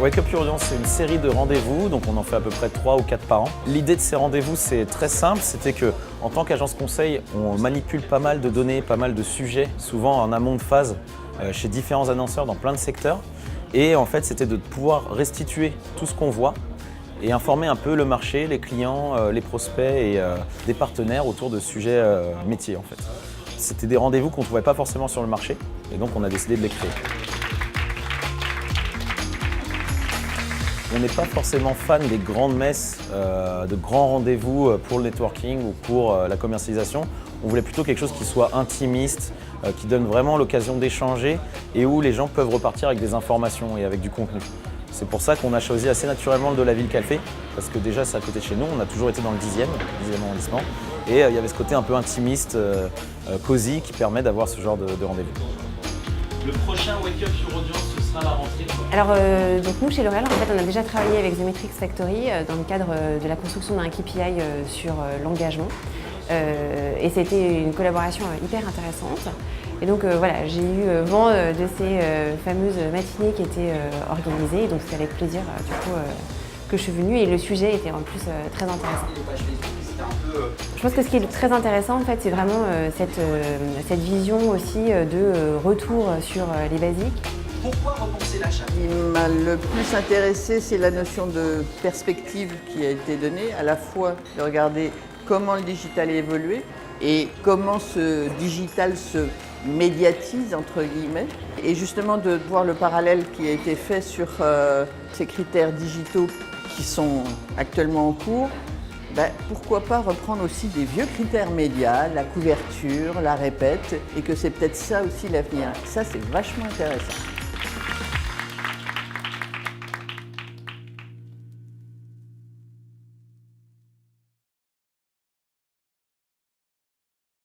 Wake Up Your Audience, c'est une série de rendez-vous, donc on en fait à peu près 3 ou 4 par an. L'idée de ces rendez-vous, c'est très simple, c'était que en tant qu'agence conseil, on manipule pas mal de données, pas mal de sujets, souvent en amont de phase, chez différents annonceurs dans plein de secteurs. Et en fait, c'était de pouvoir restituer tout ce qu'on voit et informer un peu le marché, les clients, les prospects et des partenaires autour de sujets métiers en fait. C'était des rendez-vous qu'on ne trouvait pas forcément sur le marché et donc on a décidé de les créer. On n'est pas forcément fan des grandes messes, de grands rendez-vous pour le networking ou pour la commercialisation. On voulait plutôt quelque chose qui soit intimiste, qui donne vraiment l'occasion d'échanger et où les gens peuvent repartir avec des informations et avec du contenu. C'est pour ça qu'on a choisi assez naturellement le de la Ville Café, parce que déjà c'est à côté de chez nous, on a toujours été dans le 10e arrondissement, et il y avait ce côté un peu intimiste, cosy, qui permet d'avoir ce genre de rendez-vous. Le prochain Wake Up Your Audience, ce sera la rentrée. Alors, donc nous, chez L'Oréal, en fait, on a déjà travaillé avec The Metrics Factory dans le cadre de la construction d'un KPI sur l'engagement. Et c'était une collaboration hyper intéressante. Et donc voilà, j'ai eu vent de ces fameuses matinées qui étaient organisées. Donc c'est avec plaisir du coup que je suis venue et le sujet était en plus très intéressant. Je pense que ce qui est très intéressant en fait, c'est vraiment cette vision aussi de retour sur les basiques. Pourquoi repenser l'achat? Ce qui m'a le plus intéressé, c'est la notion de perspective qui a été donnée, à la fois de regarder comment le digital a évolué et comment ce digital se médiatise, entre guillemets, et justement de voir le parallèle qui a été fait sur ces critères digitaux qui sont actuellement en cours. Pourquoi pas reprendre aussi des vieux critères médias, la couverture, la répète, et que c'est peut-être ça aussi l'avenir. Ça, c'est vachement intéressant.